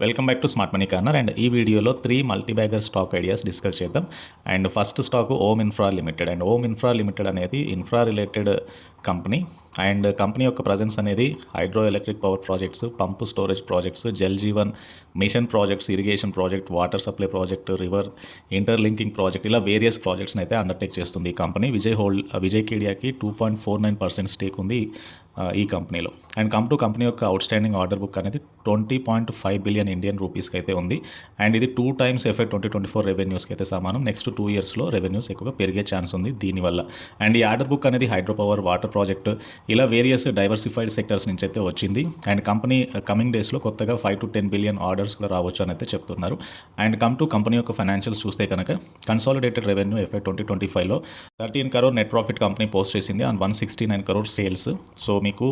Welcome back to smart money corner. And ఈ వీడియోలో 3 multibagger stock ideas discuss చేద్దాం. And first stock Om infra limited. And Om infra limited అనేది infra related company. And company యొక్క presence అనేది hydro electric power projects, pump storage projects, Jal Jeevan mission projects, irrigation project, water supply project, river interlinking project, ఇలా various ప్రాజెక్ట్స్ని అయితే undertake చేస్తుంది ఈ company. Vijay కేడియాకి 2.49% stake ఉంది ఈ కంపెనీలో. అండ్ కంపెనీ యొక్క అవుట్స్టాండింగ్ ఆర్డర్ బుక్ అనేది 20.5 బిలియన్ ఇండియన్ రూపీస్కి అయితే ఉంది. అండ్ ఇది 2 times FY 2024 రెవెన్యూస్కి అయితే సమానం. నెక్స్ట్ 2 yearsలో రెవెన్యూస్ ఎక్కువగా పెరిగే ఛాన్స్ ఉంది దీనివల్ల. అండ్ ఈ ఆర్డర్ బుక్ అనేది హైడ్రో పవర్, వాటర్ ప్రాజెక్ట్, ఇలా వేరియస్ డైవర్సిఫైడ్ సెక్టర్స్ నుంచి అయితే వచ్చింది. అండ్ కంపెనీ కమింగ్ డేస్లో కొత్తగా 5 to 10 బిలియన్ ఆర్డర్స్ కూడా రావచ్చు అని అయితే చెప్తున్నారు. అండ్ కంపెనీ యొక్క ఫైనాన్షియల్స్ చూస్తే కనుక consolidated revenue FY 2025లో 13 crore net profit company post చేసింది అండ్ 169 crore సేల్స్. సో మీకు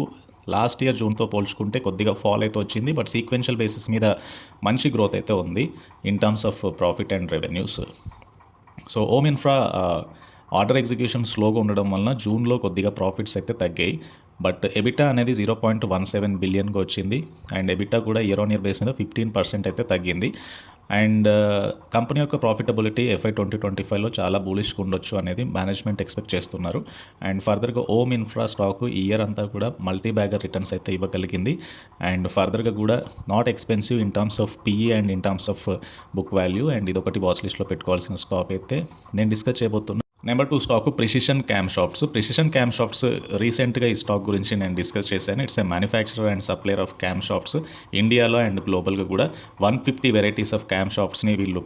లాస్ట్ ఇయర్ జూన్తో పోల్చుకుంటే కొద్దిగా ఫాల్ అయితే వచ్చింది, బట్ సీక్వెన్షియల్ బేసిస్ మీద మంచి గ్రోత్ అయితే ఉంది in terms of profit and revenues. So ohm infra order execution స్లోగా ఉండడం వలన జూన్లో కొద్దిగా ప్రాఫిట్స్ అయితే తగ్గాయి. బట్ ఎబిటా అనేది 0.17 బిలియన్గా వచ్చింది. అండ్ ఎబిటా కూడా ఇయర్ ఆన్ ఇయర్ బేస్ మీద 15% అయితే తగ్గింది. అండ్ కంపెనీ యొక్క ప్రాఫిటబిలిటీ FY 2025లో చాలా బూలిష్గా ఉండొచ్చు అనేది మేనేజ్మెంట్ ఎక్స్పెక్ట్ చేస్తున్నారు. అండ్ ఫర్దర్గా ఓమ్ ఇన్ఫ్రా స్టాక్ ఈ ఇయర్ అంతా కూడా మల్టీ బ్యాగర్ రిటర్న్స్ అయితే ఇవ్వగలిగింది. అండ్ ఫర్దర్గా కూడా not expensive in terms of PE and in terms of book value. And ఇదొకటి వాచ్ లిస్ట్లో పెట్టుకోవాల్సిన స్టాక్ అయితే నేను డిస్కస్ చేయబోతున్నాను. Number 2 stock precision cam shafts. Precision cam shafts రీసెంట్గా ఈ స్టాక్ గురించి నేను డిస్కస్ చేశాను. It's a manufacturer and supplier of cam shafts. ఇండియాలో అండ్ గ్లోబల్గా కూడా 150 వెరైటీస్ ఆఫ్ క్యామ్ షాఫ్ట్స్ని వీళ్ళు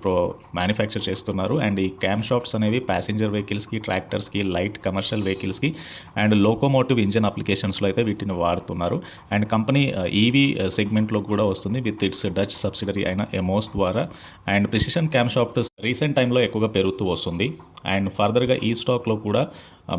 మ్యానుఫ్యాక్చర్ చేస్తున్నారు. అండ్ ఈ క్యామ్ షాఫ్ట్స్ అనేవి ప్యాసింజర్ వెహికల్స్కి, ట్రాక్టర్స్కి, లైట్ కమర్షియల్ వెహికల్స్కి అండ్ లోకోమోటివ్ ఇంజన్ అప్లికేషన్స్లో అయితే వీటిని వాడుతున్నారు. అండ్ కంపెనీ EV సెగ్మెంట్లో కూడా వస్తుంది విత్ ఇట్స్ డచ్ సబ్సిడరీ అయిన ఎమోస్ ద్వారా. And precision cam shaft recent టైంలో ఎక్కువగా పెరుగుతూ వస్తుంది. అండ్ ఫర్దర్గా ఈ స్టాక్లో కూడా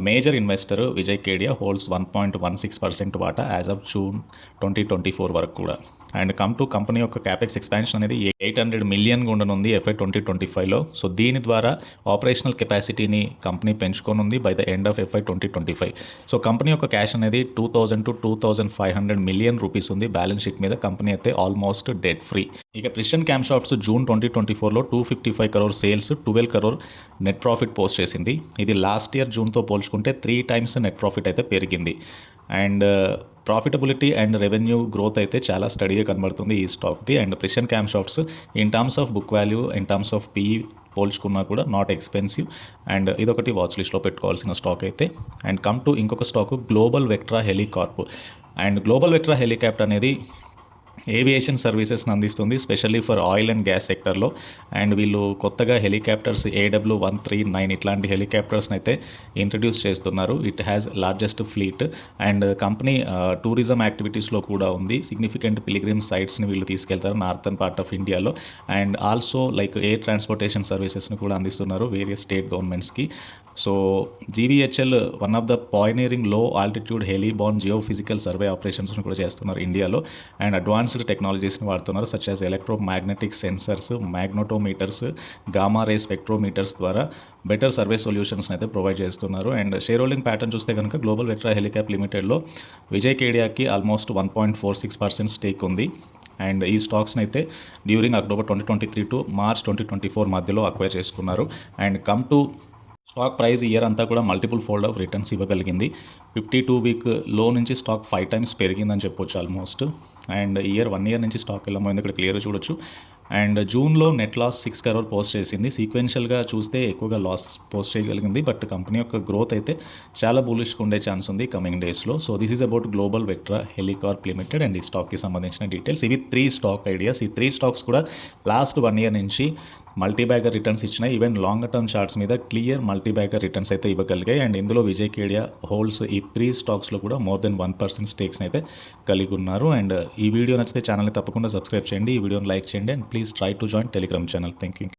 major investor Vijay Kedia holds 1.16% వాటా యాజ్ ఆఫ్ జూన్ 2024 వరకు కూడా. అండ్ కంపెనీ యొక్క క్యాపెక్స్ ఎక్స్పాన్షన్ అనేది 800 million ఉండనుంది FY 2025లో. సో దీని ద్వారా ఆపరేషనల్ కెపాసిటీని కంపెనీ పెంచుకోనుంది by the end of FY 2025. So company యొక్క క్యాష్ అనేది 2,000 to 2,500 million రూపీస్ ఉంది బ్యాలెన్స్ షీట్ మీద. కంపెనీ అయితే ఆల్మోస్ట్ డెట్ ఫ్రీ. ఇక ప్రిసిషన్ క్యామ్ షాఫ్ట్స్ జూన్ 2024లో 255 crore sales, 12 crore net profit post చేసింది. ఇది లాస్ట్ ఇయర్ జూన్తో పోల్చుకుంటే 3 times నెట్ ప్రాఫిట్ అయితే పెరిగింది. And profitability and revenue growth అయితే చాలా స్టడీగా కనబడుతుంది ఈ స్టాక్ది. And precision cam shafts in terms of book value, in terms of PE పోల్చుకున్నా కూడా నాట్ ఎక్స్పెన్సివ్. అండ్ ఇదొకటి వాచ్ లిస్ట్లో పెట్టుకోవాల్సిన స్టాక్ అయితే. అండ్ ఇంకొక stock Global Vectra Helicorp. And Global Vectra Helicopter అనేది ఏవియేషన్ సర్వీసెస్ని అందిస్తుంది, specially for oil and gas సెక్టర్లో. అండ్ వీళ్ళు కొత్తగా హెలికాప్టర్స్ AW139 ఇట్లాంటి హెలికాప్టర్స్ని అయితే ఇంట్రడ్యూస్ చేస్తున్నారు. It has largest fleet. And company tourism యాక్టివిటీస్లో కూడా ఉంది. సిగ్నిఫికెంట్ పిలిగ్రిమ్ సైట్స్ని వీళ్ళు తీసుకెళ్తారు నార్థన్ పార్ట్ ఆఫ్ ఇండియాలో. And also like air transportation సర్వీసెస్ని కూడా అందిస్తున్నారు వేరియస్ స్టేట్ గవర్నమెంట్స్కి. So GVHL one of the pioneering low altitude heliborne geo physical survey ఆపరేషన్స్ని కూడా చేస్తున్నారు ఇండియాలో. అండ్ అడ్వాన్స్డ్ టెక్నాలజీస్ని వాడుతున్నారు such as electromagnetic sensors, magnetometers, gamma ray spectrometers ద్వారా బెటర్ సర్వే సొల్యూషన్స్ని అయితే ప్రొవైడ్ చేస్తున్నారు. అండ్ షేర్ హోల్డింగ్ ప్యాటర్న్ చూస్తే కనుక గ్లోబల్ వెక్ట్రా హెలికాప్ లిమిటెడ్లో విజయ్ కేడియాకి ఆల్మోస్ట్ 1.46% స్టేక్ ఉంది. అండ్ ఈ స్టాక్స్ని అయితే డ్యూరింగ్ అక్టోబర్ 2023 to మార్చ్ 2024 మధ్యలో అక్వైర్ చేసుకున్నారు. అండ్ స్టాక్ ప్రైస్ ఇయర్ అంతా కూడా మల్టిపుల్ ఫోల్డ్ ఆఫ్ రిటర్న్స్ ఇవ్వగలిగింది. 52-week లో నుంచి స్టాక్ 5 times పెరిగిందని చెప్పొచ్చు ఆల్మోస్ట్. అండ్ 1 year నుంచి స్టాక్ ఎలా పోయింది ఇక్కడ క్లియర్గా చూడొచ్చు. అండ్ జూన్లో నెట్ లాస్ 6 crore పోస్ట్ చేసింది. సీక్వెన్షియల్గా చూస్తే ఎక్కువగా లాస్ పోస్ట్ చేయగలిగింది, బట్ కంపెనీ యొక్క గ్రోత్ అయితే చాలా బులిష్గా ఉండే ఛాన్స్ ఉంది కమింగ్ డేస్లో. So this is about Global Vectra Helicorp limited and ఈ స్టాక్కి సంబంధించిన డీటెయిల్స్. ఇవి 3 స్టాక్ ఐడియాస్. ఈ 3 స్టాక్స్ కూడా లాస్ట్ 1 year నుంచి మల్టీబ్యాగర్ రిటర్న్స్ ఇచ్చినాయి. ఈవెన్ లాంగర్ టర్మ్ చార్ట్స్ మీద క్లియర్ మల్టీబ్యాగర్ రిటర్న్స్ అయితే ఇవ్వగలిగాయి. అండ్ ఇందులో విజయ్ కేడియా హోల్డ్స్ ఈ 3 స్టాక్స్లో కూడా మోర్ దెన్ 1% స్టేక్స్ని అయితే కలిగి ఉన్నారు. అండ్ ఈ వీడియో నచ్చితే ఛానల్ని తప్పకుండా సబ్స్క్రైబ్ చేయండి, ఈ వీడియోని లైక్ చేయండి, and please try to join Telegram channel. Thank you.